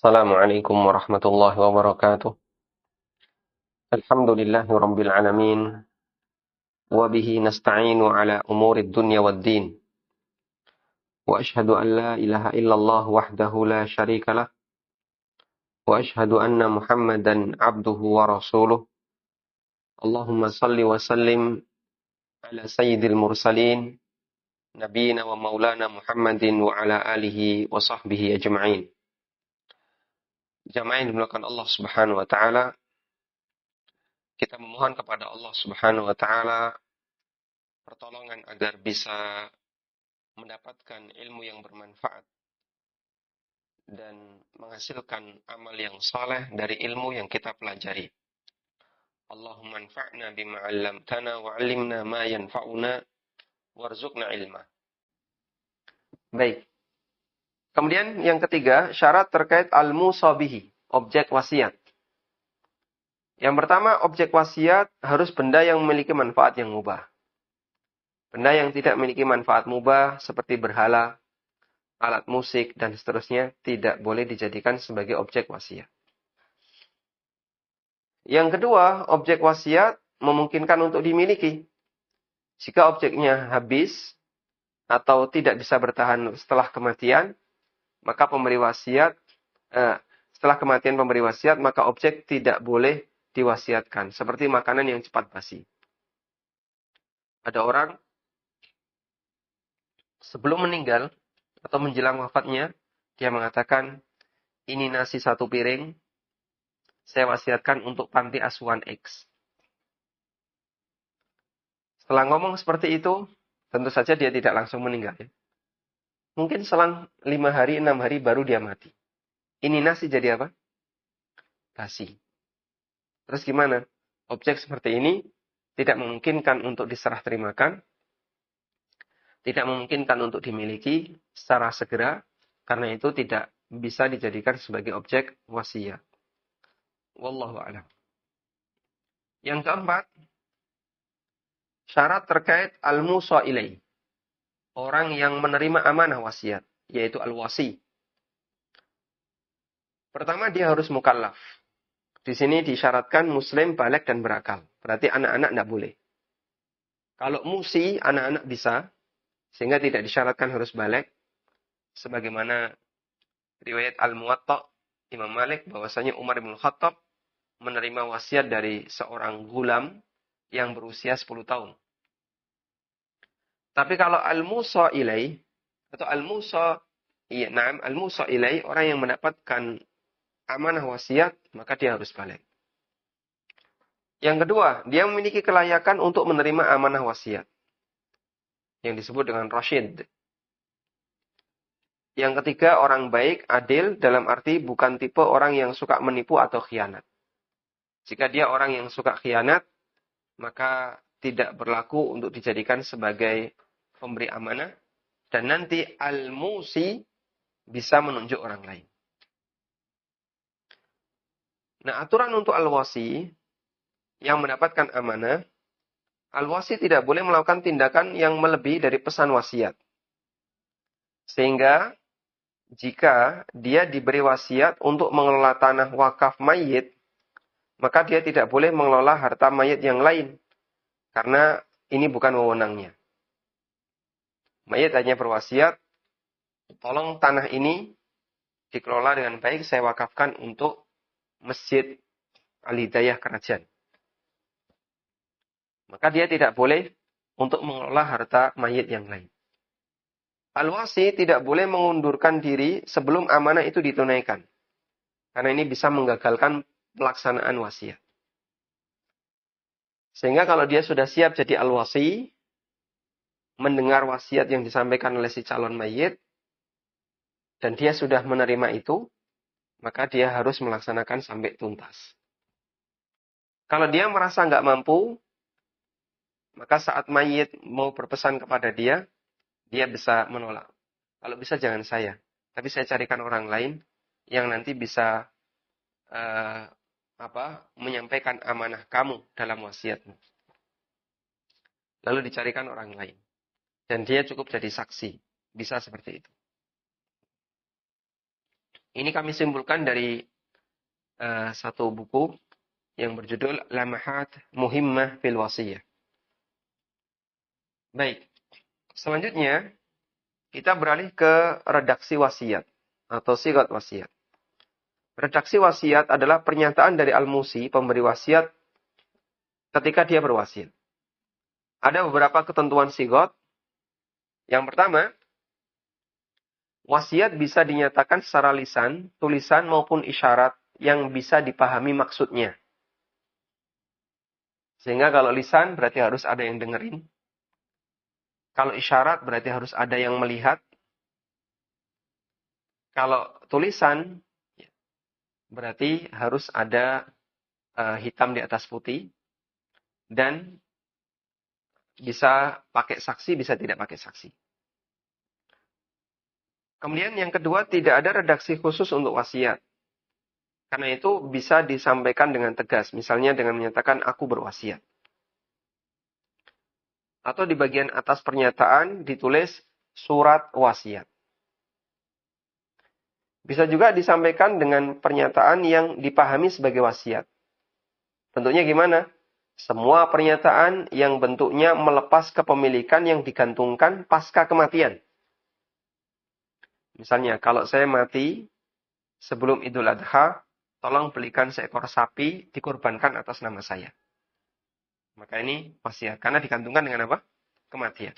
Assalamualaikum warahmatullahi wabarakatuh. Alhamdulillahi rabbil alamin. Wa bihi nasta'inu ala umuri dunya waddin. Wa ashhadu an la ilaha illallah wahdahu la syarika lah. Wa ashhadu anna Muhammadan abduhu wa rasuluh. Allahumma salli wa sallim ala sayyidil mursalin. Nabiyina wa maulana Muhammadin wa ala alihi wa sahbihi ajma'in. Jamaah yang dimuliakan Allah Subhanahu wa taala, kita memohon kepada Allah Subhanahu wa taala pertolongan agar bisa mendapatkan ilmu yang bermanfaat dan menghasilkan amal yang saleh dari ilmu yang kita pelajari. Allahumma anfa'na bima 'allamtana wa 'allimna ma yanfa'una warzuqna ilma. Baik. Kemudian yang ketiga, syarat terkait al-musabihi, objek wasiat. Yang pertama, objek wasiat harus benda yang memiliki manfaat yang mubah. Benda yang tidak memiliki manfaat mubah seperti berhala, alat musik, dan seterusnya tidak boleh dijadikan sebagai objek wasiat. Yang kedua, objek wasiat memungkinkan untuk dimiliki. Jika objeknya habis atau tidak bisa bertahan setelah kematian, maka setelah kematian pemberi wasiat, maka objek tidak boleh diwasiatkan. Seperti makanan yang cepat basi. Ada orang sebelum meninggal atau menjelang wafatnya, dia mengatakan, ini nasi 1 piring, saya wasiatkan untuk panti asuhan X. Setelah ngomong seperti itu, tentu saja dia tidak langsung meninggal. Ya. Mungkin selang 5 hari, 6 hari baru dia mati. Ini nasi jadi apa? Basi. Terus gimana? Objek seperti ini tidak memungkinkan untuk diserah terimakan, tidak memungkinkan untuk dimiliki secara segera, karena itu tidak bisa dijadikan sebagai objek wasiat. Wallahu a'lam. Yang keempat, syarat terkait al-musa ilai. Orang yang menerima amanah wasiat, yaitu al-wasi. Pertama, dia harus mukallaf. Di sini disyaratkan muslim, baligh, dan berakal. Berarti anak-anak tidak boleh. Kalau musi, anak-anak bisa, sehingga tidak disyaratkan harus baligh. Sebagaimana riwayat Al-Muwatta Imam Malik, bahwasanya Umar bin Khattab menerima wasiat dari seorang gulam yang berusia 10 tahun. Tapi kalau al-musa ilai atau al-musa ilai, orang yang mendapatkan amanah wasiat, maka dia harus baligh. Yang kedua, dia memiliki kelayakan untuk menerima amanah wasiat, yang disebut dengan rasyid. Yang ketiga, orang baik, adil, dalam arti bukan tipe orang yang suka menipu atau khianat. Jika dia orang yang suka khianat, maka tidak berlaku untuk dijadikan sebagai pemberi amanah, dan nanti al-musi bisa menunjuk orang lain. Nah, aturan untuk al-wasi yang mendapatkan amanah, al-wasi tidak boleh melakukan tindakan yang melebihi dari pesan wasiat. Sehingga jika dia diberi wasiat untuk mengelola tanah wakaf mayit, maka dia tidak boleh mengelola harta mayit yang lain. Karena ini bukan wewenangnya. Mayit hanya berwasiat, tolong tanah ini dikelola dengan baik, saya wakafkan untuk Masjid Al-Hidayah Kerajaan. Maka dia tidak boleh untuk mengelola harta mayit yang lain. Al-wasi tidak boleh mengundurkan diri sebelum amanah itu ditunaikan. Karena ini bisa menggagalkan pelaksanaan wasiat. Sehingga kalau dia sudah siap jadi al-wasi, mendengar wasiat yang disampaikan oleh si calon mayit, dan dia sudah menerima itu, maka dia harus melaksanakan sampai tuntas. Kalau dia merasa nggak mampu, maka saat mayit mau berpesan kepada dia, dia bisa menolak. Kalau bisa jangan saya, tapi saya carikan orang lain yang nanti bisa menyampaikan amanah kamu dalam wasiatmu. Lalu dicarikan orang lain. Dan dia cukup jadi saksi. Bisa seperti itu. Ini kami simpulkan dari satu buku yang berjudul Lamahat Muhimmah fil Wasiyah. Baik, selanjutnya kita beralih ke redaksi wasiat atau sigat wasiat. Redaksi wasiat adalah pernyataan dari al-musi, pemberi wasiat, ketika dia berwasiat. Ada beberapa ketentuan sigot. Yang pertama, wasiat bisa dinyatakan secara lisan, tulisan maupun isyarat yang bisa dipahami maksudnya. Sehingga kalau lisan berarti harus ada yang dengerin. Kalau isyarat berarti harus ada yang melihat. Kalau tulisan berarti harus ada hitam di atas putih. Dan bisa pakai saksi, bisa tidak pakai saksi. Kemudian yang kedua, tidak ada redaksi khusus untuk wasiat. Karena itu bisa disampaikan dengan tegas. Misalnya dengan menyatakan aku berwasiat. Atau di bagian atas pernyataan ditulis surat wasiat. Bisa juga disampaikan dengan pernyataan yang dipahami sebagai wasiat. Bentuknya gimana? Semua pernyataan yang bentuknya melepas kepemilikan yang digantungkan pasca kematian. Misalnya, kalau saya mati sebelum Idul Adha, tolong belikan seekor sapi dikorbankan atas nama saya. Maka ini wasiat. Karena digantungkan dengan apa? Kematian.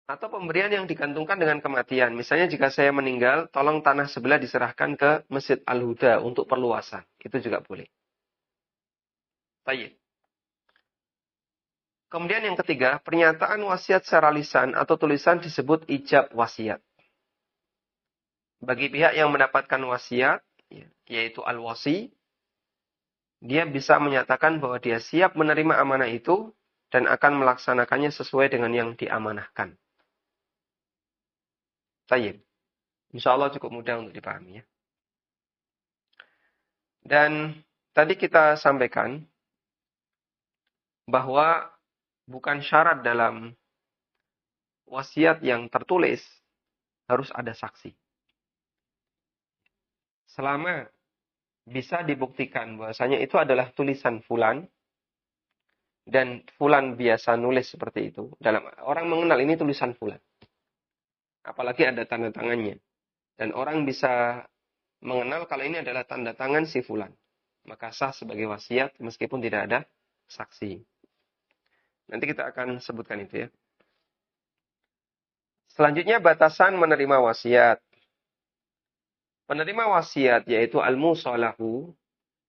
Atau pemberian yang digantungkan dengan kematian. Misalnya jika saya meninggal, tolong tanah sebelah diserahkan ke Masjid Al-Huda untuk perluasan. Itu juga boleh. Baik. Kemudian yang ketiga, pernyataan wasiat secara lisan atau tulisan disebut ijab wasiat. Bagi pihak yang mendapatkan wasiat, yaitu al-wasi, dia bisa menyatakan bahwa dia siap menerima amanah itu dan akan melaksanakannya sesuai dengan yang diamanahkan. Baik. Insya Allah cukup mudah untuk dipahami ya. Dan tadi kita sampaikan bahwa bukan syarat dalam wasiat yang tertulis harus ada saksi. Selama bisa dibuktikan bahwasanya itu adalah tulisan fulan dan fulan biasa nulis seperti itu. Dalam orang mengenal ini tulisan fulan. Apalagi ada tanda tangannya. Dan orang bisa mengenal kalau ini adalah tanda tangan si fulan. Maka sah sebagai wasiat meskipun tidak ada saksi. Nanti kita akan sebutkan itu ya. Selanjutnya batasan menerima wasiat. Penerima wasiat yaitu al-musalahu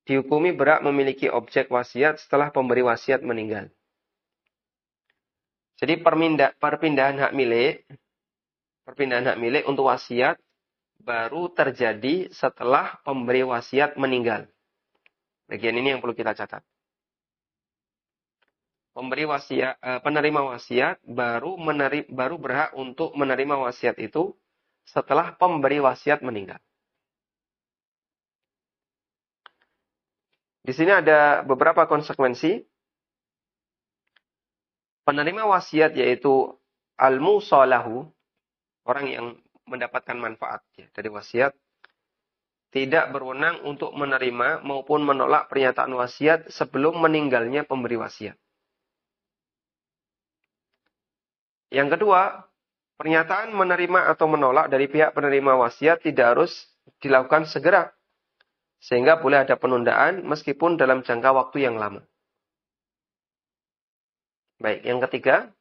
dihukumi berhak memiliki objek wasiat setelah pemberi wasiat meninggal. Jadi perpindahan hak milik untuk wasiat baru terjadi setelah pemberi wasiat meninggal. Bagian ini yang perlu kita catat. Penerima wasiat baru berhak untuk menerima wasiat itu setelah pemberi wasiat meninggal. Di sini ada beberapa konsekuensi. Penerima wasiat yaitu al-musalahu, orang yang mendapatkan manfaat dari wasiat, tidak berwenang untuk menerima maupun menolak pernyataan wasiat sebelum meninggalnya pemberi wasiat. Yang kedua, pernyataan menerima atau menolak dari pihak penerima wasiat tidak harus dilakukan segera. Sehingga boleh ada penundaan meskipun dalam jangka waktu yang lama. Baik, yang ketiga,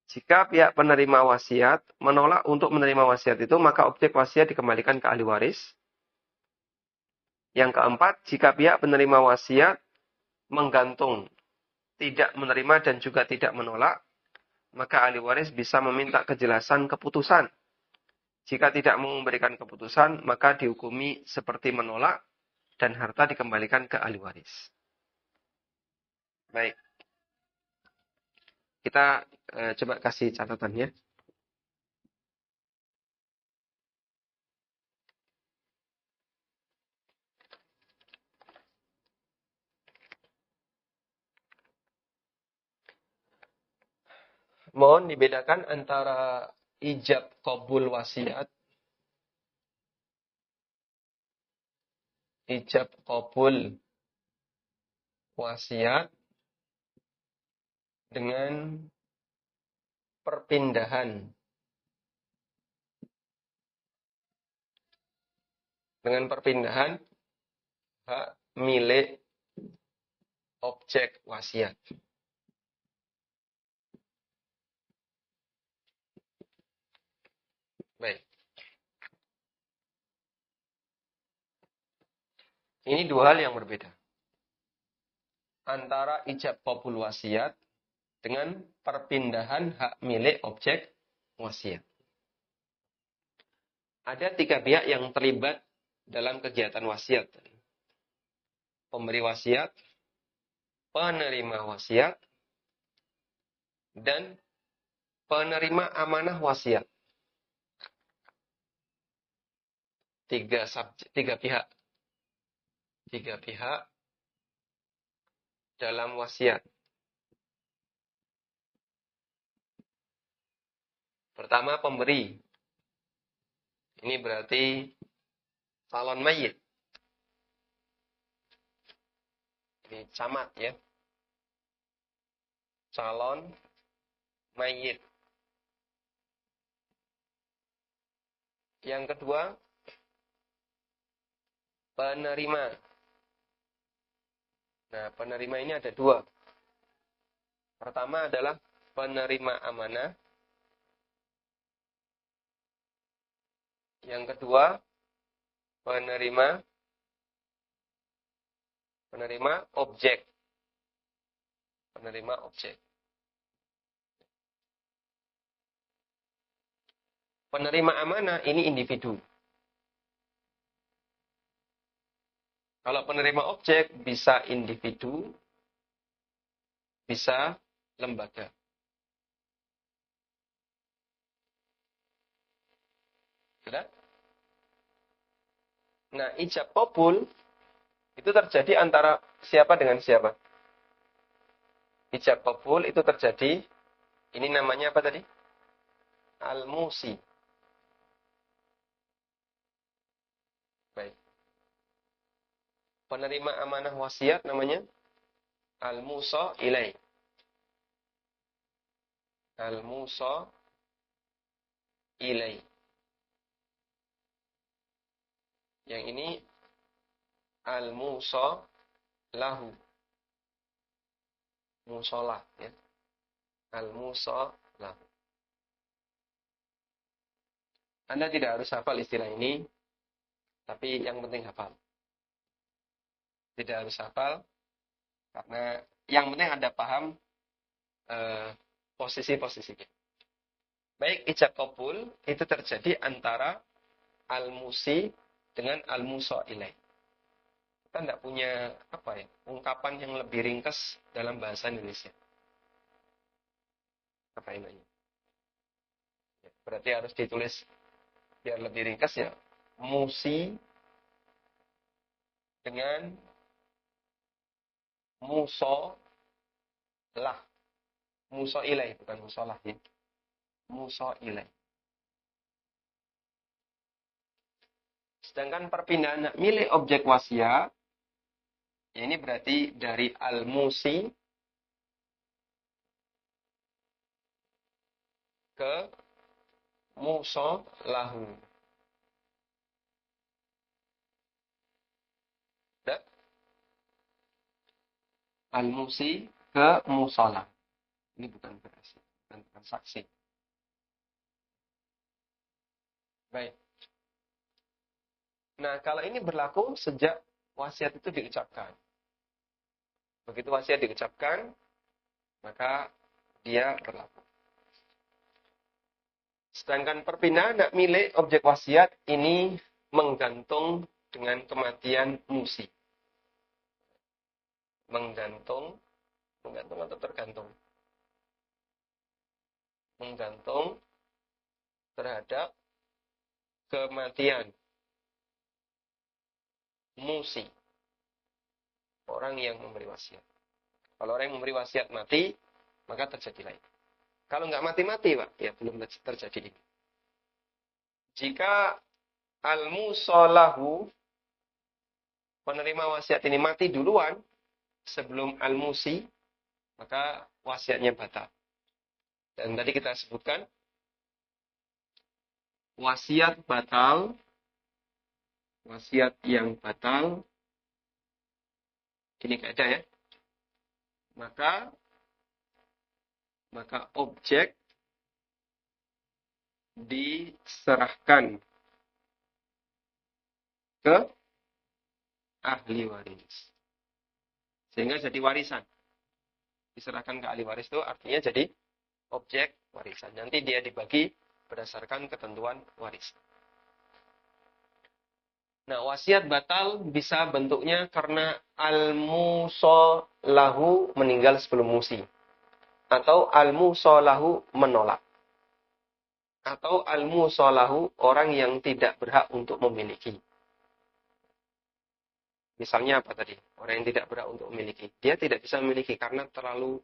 jika pihak penerima wasiat menolak untuk menerima wasiat itu, maka objek wasiat dikembalikan ke ahli waris. Yang keempat, jika pihak penerima wasiat menggantung, tidak menerima dan juga tidak menolak, maka ahli waris bisa meminta kejelasan keputusan. Jika tidak memberikan keputusan, maka dihukumi seperti menolak dan harta dikembalikan ke ahli waris. Baik. Kita coba kasih catatannya. Mohon dibedakan antara ijab qabul wasiat ijab qabul wasiat dengan perpindahan hak milik objek wasiat. Baik. Ini dua hal yang berbeda. Antara ijab qabul wasiat dengan perpindahan hak milik objek wasiat. Ada 3 pihak yang terlibat dalam kegiatan wasiat. Pemberi wasiat, penerima wasiat, dan penerima amanah wasiat. 3 pihak. 3 pihak dalam wasiat. Pertama, pemberi. Ini berarti calon mayit. Ini camat ya. Calon mayit. Yang kedua, penerima. Nah, penerima ini ada 2. Pertama adalah penerima amanah. Yang kedua, penerima objek. Penerima objek. Penerima amanah ini individu. Kalau penerima objek bisa individu, bisa lembaga. Sudah? Nah, ijab qabul itu terjadi antara siapa dengan siapa? Ijab qabul itu terjadi, ini namanya apa tadi? Al-musi. Baik. Penerima amanah wasiat namanya al-musa ilai. Al-musa ilai. Yang ini al-musa lahu. Musolah ya. Al-musa lahu. Anda tidak harus hafal istilah ini, tapi yang penting hafal. Tidak harus hafal, karena yang penting Anda paham posisi-posisinya. Baik, ijab qabul itu terjadi antara al-musi dengan al-musa ilaih. Kita tidak punya ungkapan yang lebih ringkas dalam bahasa Indonesia. Apa ini? Berarti harus ditulis biar lebih ringkas ya. Musi dengan muso lah. Muso ilaih, bukan musolah ya. Muso ilaih. Sedangkan perpindahan hak milik objek wasiat, ini berarti dari al-musi ke muso lahu. Al-musi ke musolah. Ini bukan berasi, bukan transaksi. Baik. Nah, kalau ini berlaku sejak wasiat itu diucapkan. Begitu wasiat diucapkan, maka dia berlaku. Sedangkan perpindahan hak milik objek wasiat ini menggantung dengan kematian musi. Menggantung atau tergantung? Menggantung terhadap kematian musi, orang yang memberi wasiat. Kalau orang yang memberi wasiat mati, maka terjadi lain. Kalau nggak mati-mati, Pak, ya belum terjadi ini. Jika al-musalahu penerima wasiat ini mati duluan sebelum al-musi, maka wasiatnya batal. Dan tadi kita sebutkan wasiat batal, wasiat yang batal, ini kaidah ya. Maka objek diserahkan ke ahli waris. Sehingga jadi warisan. Diserahkan ke ahli waris itu artinya jadi objek warisan. Nanti dia dibagi berdasarkan ketentuan waris. Nah, wasiat batal bisa bentuknya karena al-musolahu meninggal sebelum musi. Atau al-musolahu menolak. Atau al-musolahu orang yang tidak berhak untuk memiliki. Misalnya apa tadi? Orang yang tidak berhak untuk memiliki. Dia tidak bisa memiliki karena terlalu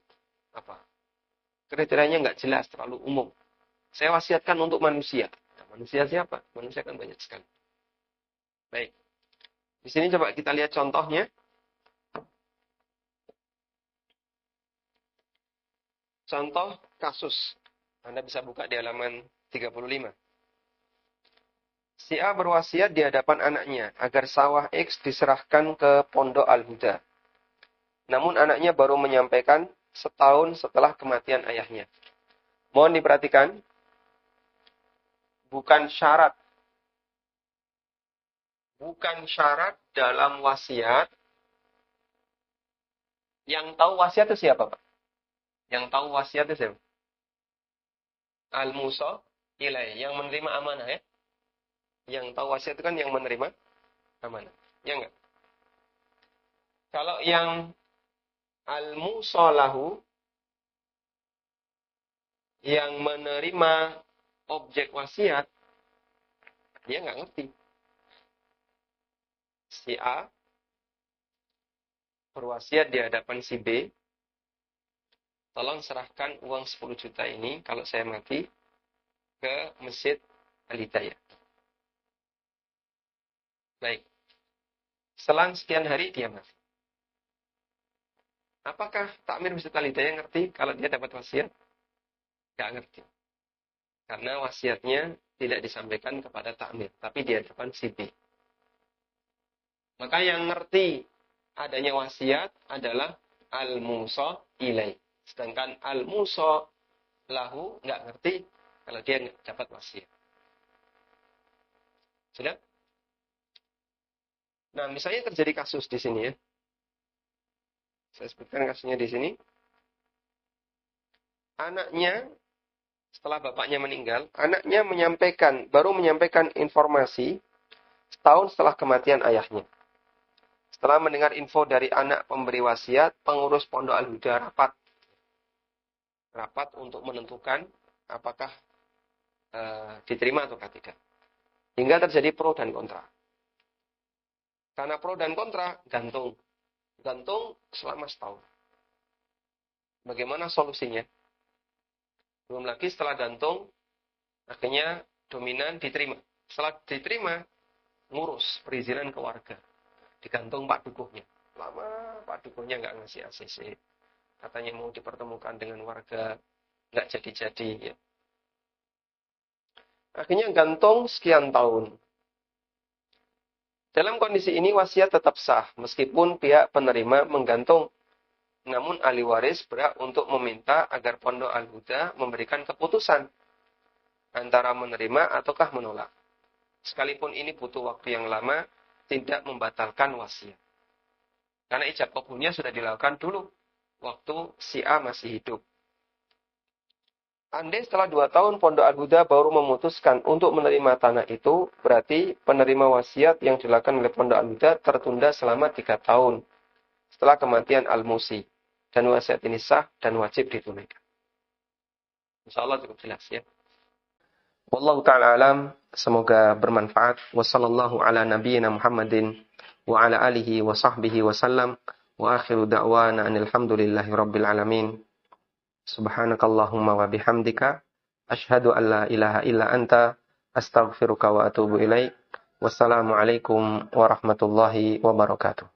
kriterianya nggak jelas, terlalu umum. Saya wasiatkan untuk manusia. Nah, manusia siapa? Manusia kan banyak sekali. Baik. Di sini coba kita lihat contohnya. Contoh kasus. Anda bisa buka di halaman 35. Si A berwasiat di hadapan anaknya agar sawah X diserahkan ke Pondok Al-Huda. Namun anaknya baru menyampaikan setahun setelah kematian ayahnya. Mohon diperhatikan. Bukan syarat dalam wasiat. Yang tahu wasiat itu siapa, Pak? Yang tahu wasiat itu siapa? Al-musa ilai, yang menerima amanah ya. Yang tahu wasiat itu kan yang menerima amanah. Ya enggak? Kalau yang al-musalahu, yang menerima objek wasiat, dia nggak ngerti. Si A berwasiat di hadapan si B, tolong serahkan uang 10 juta ini kalau saya mati ke Masjid Al-Hidayah. Baik. Selang sekian hari dia mati. Apakah takmir Masjid Al-Hidayah ngerti kalau dia dapat wasiat? Nggak ngerti. Karena wasiatnya tidak disampaikan kepada takmir, tapi di hadapan si B. Maka yang ngerti adanya wasiat adalah al-musa ilai. Sedangkan al-musa lahu nggak ngerti kalau dia dapat wasiat. Sudah? Nah, misalnya terjadi kasus di sini ya. Saya sebutkan kasusnya di sini. Anaknya, setelah bapaknya meninggal, anaknya baru menyampaikan informasi setahun setelah kematian ayahnya. Setelah mendengar info dari anak pemberi wasiat, pengurus Pondok Al-Huda rapat untuk menentukan apakah diterima atau tidak. Hingga terjadi pro dan kontra. Karena pro dan kontra, gantung selama setahun. Bagaimana solusinya? Belum lagi setelah gantung, akhirnya dominan diterima. Setelah diterima, ngurus perizinan ke warga. Digantung Pak Dukuhnya. Lama Pak Dukuhnya nggak ngasih ACC. Katanya mau dipertemukan dengan warga, nggak jadi-jadi. Ya. Akhirnya gantung sekian tahun. Dalam kondisi ini wasiat tetap sah, meskipun pihak penerima menggantung. Namun ahli waris berhak untuk meminta agar Pondok Al-Huda memberikan keputusan antara menerima ataukah menolak. Sekalipun ini butuh waktu yang lama, tidak membatalkan wasiat. Karena ijab kabulnya sudah dilakukan dulu, waktu si A masih hidup. Andai setelah 2 tahun Pondok Al-Huda baru memutuskan untuk menerima tanah itu, berarti penerima wasiat yang dilakukan oleh Pondok Al-Huda tertunda selama 3 tahun setelah kematian Al-Musi. Dan wasiat ini sah dan wajib ditunaikan. InsyaAllah cukup jelas ya. Wallahu ta'ala alam, semoga bermanfaat. Wassallallahu ala nabiyyina Muhammadin wa ala alihi wa sahbihi wa sallam. Wa akhiru da'wana anilhamdulillahi rabbil alamin. Subhanakallahumma wa bihamdika. Ashhadu an la ilaha illa anta. Astaghfiruka wa atubu ilaik. Wassalamualaikum warahmatullahi wabarakatuh.